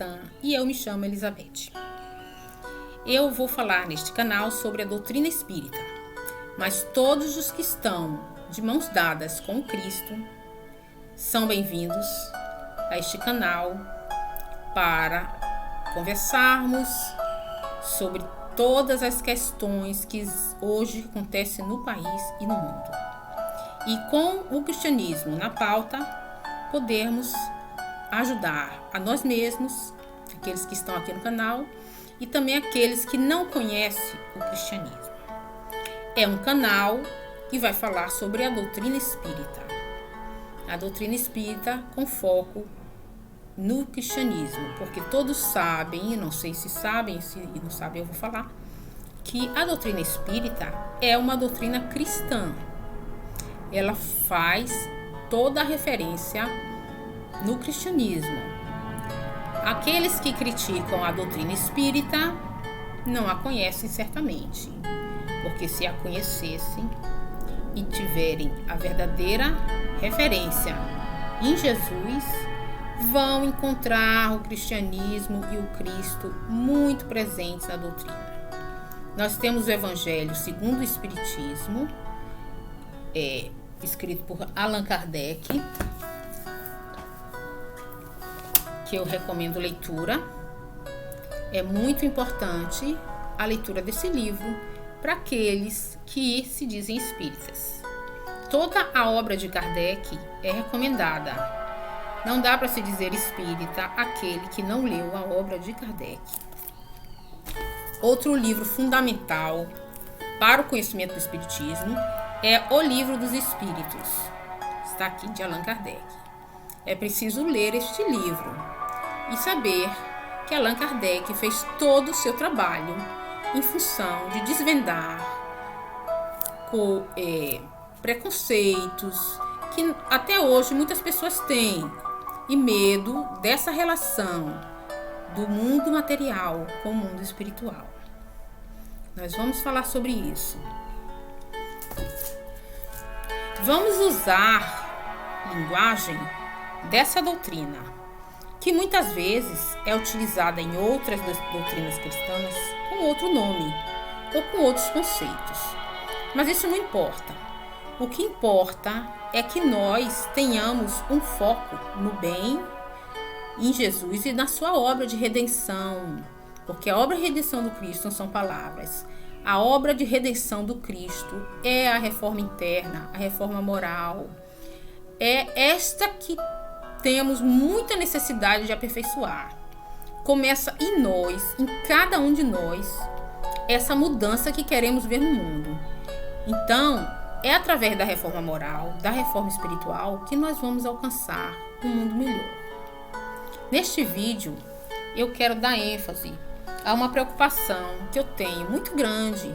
cristã e eu me chamo Elizabeth. Eu vou falar neste canal sobre a doutrina espírita, mas todos os que estão de mãos dadas com Cristo são bem-vindos a este canal para conversarmos sobre todas as questões que hoje acontecem no país e no mundo. E com o cristianismo na pauta, podermos ajudar a nós mesmos, aqueles que estão aqui no canal, e também aqueles que não conhecem o cristianismo. É um canal que vai falar sobre a doutrina espírita. A doutrina espírita com foco no cristianismo, porque todos sabem, não sei se sabem, se não sabem eu vou falar, que a doutrina espírita é uma doutrina cristã. Ela faz toda a referência no cristianismo. Aqueles que criticam a doutrina espírita não a conhecem certamente, porque se a conhecessem e tiverem a verdadeira referência em Jesus, vão encontrar o cristianismo e o Cristo muito presentes na doutrina. Nós temos o Evangelho segundo o Espiritismo, escrito por Allan Kardec, que eu recomendo leitura. É muito importante a leitura desse livro para aqueles que se dizem espíritas. Toda a obra de Kardec é recomendada. Não dá para se dizer espírita aquele que não leu a obra de Kardec. Outro livro fundamental para o conhecimento do espiritismo é O Livro dos Espíritos. Está aqui, de Allan Kardec. É preciso ler este livro e saber que Allan Kardec fez todo o seu trabalho em função de desvendar preconceitos que até hoje muitas pessoas têm e medo dessa relação do mundo material com o mundo espiritual. Nós vamos falar sobre isso. Vamos usar linguagem dessa doutrina, que muitas vezes é utilizada em outras doutrinas cristãs com outro nome ou com outros conceitos. Mas isso não importa. O que importa é que nós tenhamos um foco no bem, em Jesus e na sua obra de redenção. Porque a obra de redenção do Cristo não são palavras. A obra de redenção do Cristo é a reforma interna, a reforma moral. É esta que temos muita necessidade de aperfeiçoar. Começa em nós, em cada um de nós, essa mudança que queremos ver no mundo. Então, é através da reforma moral, da reforma espiritual, que nós vamos alcançar um mundo melhor. Neste vídeo, eu quero dar ênfase a uma preocupação que eu tenho muito grande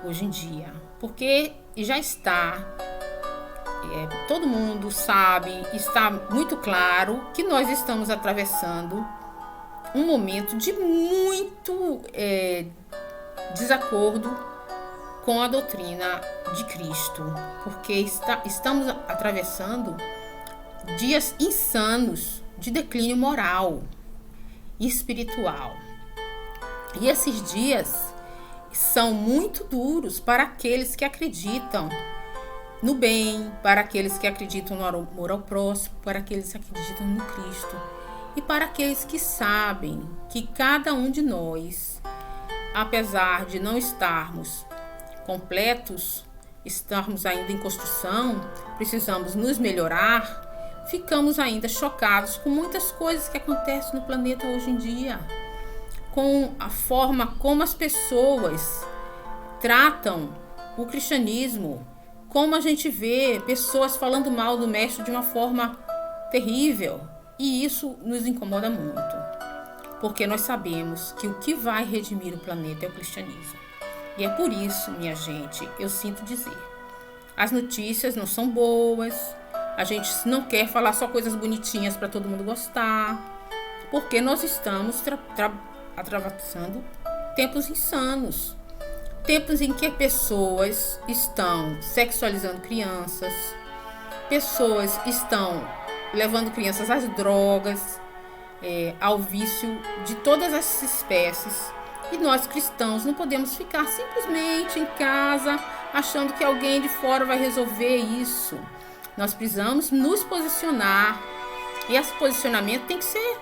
hoje em dia, porque já está, todo mundo sabe, está muito claro que nós estamos atravessando um momento de muito desacordo com a doutrina de Cristo, porque estamos atravessando dias insanos de declínio moral e espiritual. E esses dias são muito duros para aqueles que acreditam no bem, para aqueles que acreditam no amor ao próximo, para aqueles que acreditam no Cristo e para aqueles que sabem que cada um de nós, apesar de não estarmos completos, estarmos ainda em construção, precisamos nos melhorar, ficamos ainda chocados com muitas coisas que acontecem no planeta hoje em dia, com a forma como as pessoas tratam o cristianismo, como a gente vê pessoas falando mal do mestre de uma forma terrível, e isso nos incomoda muito, porque nós sabemos que o que vai redimir o planeta é o cristianismo. E é por isso, minha gente, eu sinto dizer, as notícias não são boas, a gente não quer falar só coisas bonitinhas para todo mundo gostar, porque nós estamos atravessando tempos insanos, tempos em que pessoas estão sexualizando crianças, pessoas estão levando crianças às drogas, ao vício de todas as espécies. E nós cristãos não podemos ficar simplesmente em casa achando que alguém de fora vai resolver isso. Nós precisamos nos posicionar. E esse posicionamento tem que ser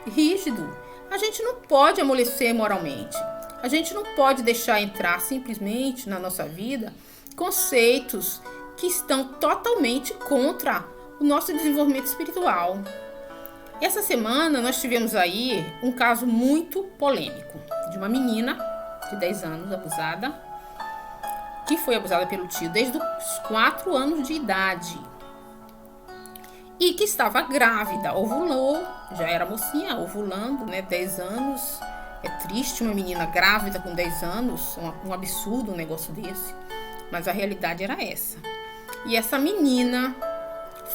rígido. A gente não pode amolecer moralmente. A gente não pode deixar entrar simplesmente na nossa vida conceitos que estão totalmente contra o nosso desenvolvimento espiritual. Essa semana nós tivemos aí um caso muito polêmico de uma menina de 10 anos abusada, que foi abusada pelo tio desde os 4 anos de idade e que estava grávida, ovulou, já era mocinha, ovulando, 10 anos. É triste uma menina grávida com 10 anos, um absurdo um negócio desse, mas a realidade era essa. E essa menina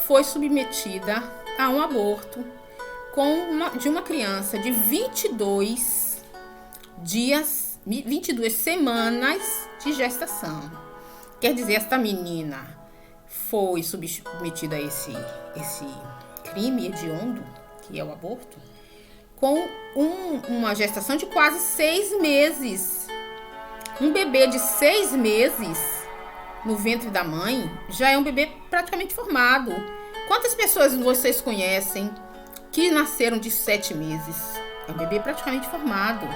foi submetida a um aborto de uma criança de 22 dias, 22 semanas de gestação. Quer dizer, esta menina foi submetida a esse crime hediondo, que é o aborto, com uma gestação de quase 6 meses. Um bebê de 6 meses no ventre da mãe já é um bebê praticamente formado. Quantas pessoas vocês conhecem que nasceram de 7 meses? É um bebê praticamente formado.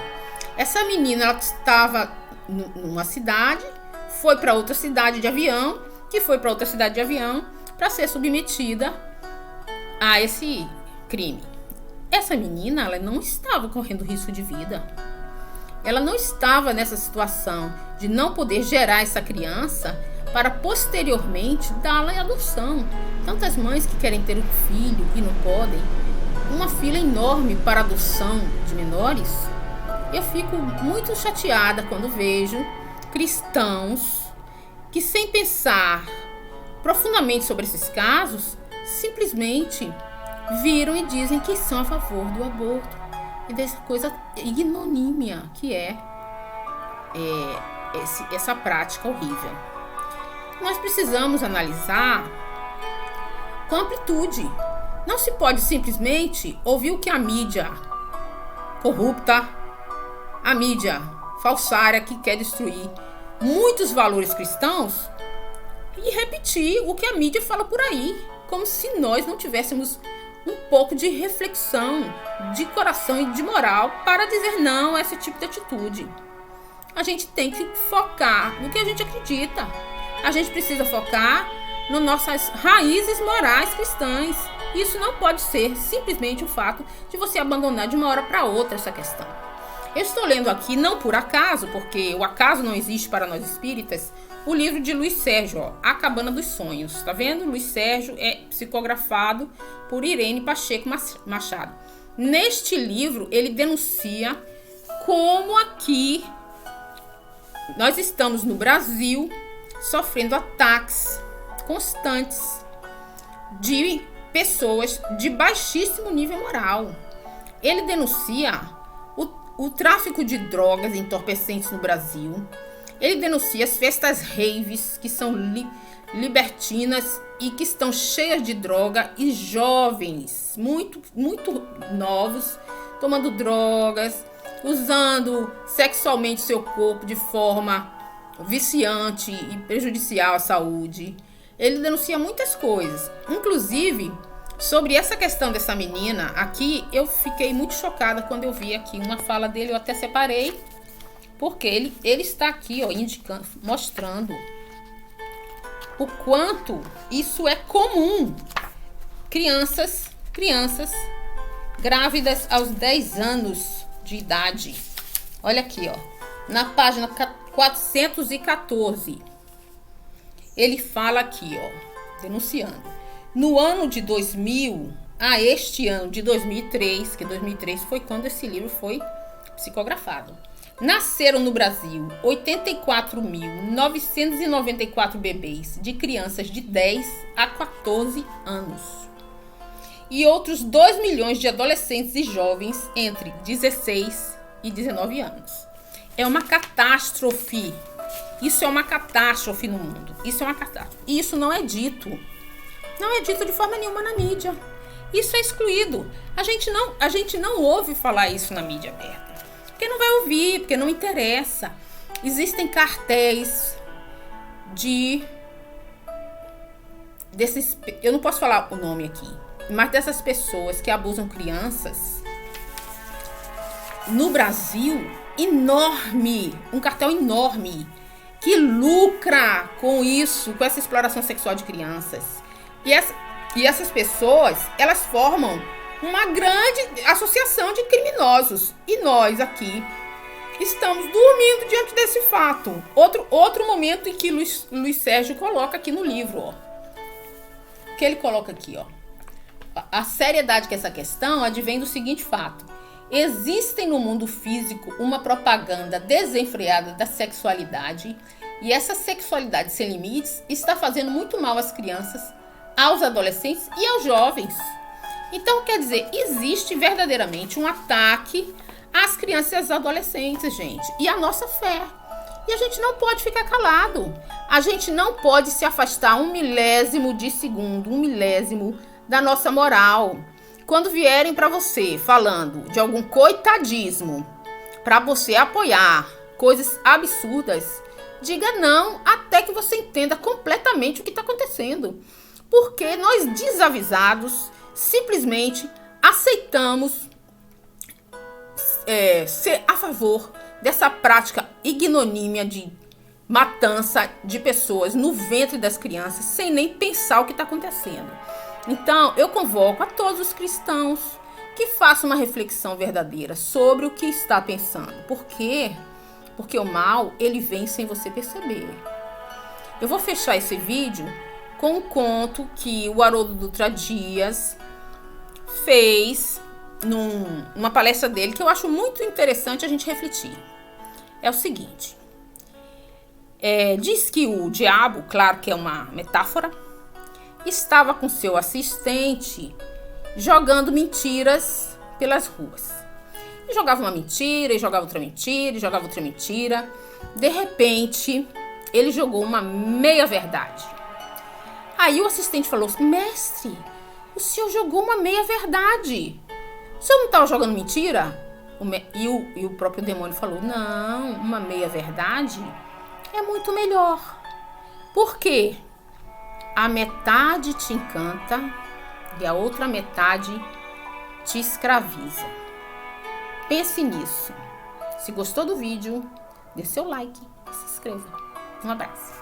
Essa menina, ela estava numa cidade, foi para outra cidade de avião, que foi para outra cidade de avião para ser submetida a esse crime. Essa menina, ela não estava correndo risco de vida. Ela não estava nessa situação de não poder gerar essa criança para posteriormente dá-la em adoção. Tantas mães que querem ter um filho e não podem. Uma fila enorme para adoção de menores. Eu fico muito chateada quando vejo cristãos que, sem pensar profundamente sobre esses casos, simplesmente viram e dizem que são a favor do aborto e dessa coisa ignomínia que é essa prática horrível. Nós precisamos analisar com amplitude. Não se pode simplesmente ouvir o que a mídia corrupta, a mídia falsária que quer destruir muitos valores cristãos e repetir o que a mídia fala por aí, como se nós não tivéssemos um pouco de reflexão, de coração e de moral para dizer não a esse tipo de atitude. A gente tem que focar no que a gente acredita. A gente precisa focar nas nossas raízes morais cristãs. Isso não pode ser simplesmente o fato de você abandonar de uma hora para outra essa questão. Eu estou lendo aqui, não por acaso, porque o acaso não existe para nós espíritas, o livro de Luiz Sérgio, A Cabana dos Sonhos. Tá vendo? Luiz Sérgio é psicografado por Irene Pacheco Machado. Neste livro, ele denuncia como aqui nós estamos no Brasil sofrendo ataques constantes de pessoas de baixíssimo nível moral. Ele denuncia o tráfico de drogas e entorpecentes no Brasil. Ele denuncia as festas raves, que são libertinas e que estão cheias de droga, e jovens muito, muito novos tomando drogas, usando sexualmente seu corpo de forma viciante e prejudicial à saúde. Ele denuncia muitas coisas, inclusive sobre essa questão dessa menina. Aqui eu fiquei muito chocada quando eu vi aqui uma fala dele, eu até separei, porque ele está aqui, indicando, mostrando o quanto isso é comum. Crianças grávidas aos 10 anos de idade. Olha aqui, na página 414. Ele fala aqui, denunciando. No ano de 2000 a este ano de 2003, que 2003 foi quando esse livro foi psicografado, nasceram no Brasil 84.994 bebês de crianças de 10 a 14 anos. E outros 2 milhões de adolescentes e jovens entre 16 e 19 anos. É uma catástrofe. Isso é uma catástrofe no mundo. Isso é uma catástrofe. E isso não é dito. Não é dito de forma nenhuma na mídia. Isso é excluído. A gente não ouve falar isso na mídia aberta. Porque não vai ouvir, porque não interessa. Existem cartéis eu não posso falar o nome aqui, mas dessas pessoas que abusam crianças no Brasil, enorme, um cartel enorme que lucra com isso, com essa exploração sexual de crianças. E essas pessoas, elas formam uma grande associação de criminosos. E nós aqui estamos dormindo diante desse fato. Outro momento em que Luiz Sérgio coloca aqui no livro, ó. Que ele coloca aqui, ó. A seriedade que essa questão advém do seguinte fato: existem no mundo físico uma propaganda desenfreada da sexualidade, e essa sexualidade sem limites está fazendo muito mal às crianças, aos adolescentes e aos jovens. Então, quer dizer, existe verdadeiramente um ataque às crianças e aos adolescentes, gente, e à nossa fé. E a gente não pode ficar calado. A gente não pode se afastar 1/1000 de segundo, 1/1000 da nossa moral. Quando vierem para você falando de algum coitadismo, para você apoiar coisas absurdas, diga não até que você entenda completamente o que está acontecendo. Porque nós, desavisados, simplesmente aceitamos ser a favor dessa prática ignomínia de matança de pessoas no ventre das crianças, sem nem pensar o que está acontecendo. Então, eu convoco a todos os cristãos que façam uma reflexão verdadeira sobre o que está pensando. Por quê? Porque o mal, ele vem sem você perceber. Eu vou fechar esse vídeo com um conto que o Haroldo Dutra Dias fez numa palestra dele, que eu acho muito interessante a gente refletir. É o seguinte: diz que o diabo, claro que é uma metáfora, estava com seu assistente jogando mentiras pelas ruas. E jogava uma mentira, e jogava outra mentira, e jogava outra mentira. De repente, ele jogou uma meia-verdade. Aí o assistente falou: mestre, o senhor jogou uma meia-verdade. O senhor não estava jogando mentira? E o próprio demônio falou: não, uma meia-verdade é muito melhor. Por quê? A metade te encanta e a outra metade te escraviza. Pense nisso. Se gostou do vídeo, dê seu like e se inscreva. Um abraço.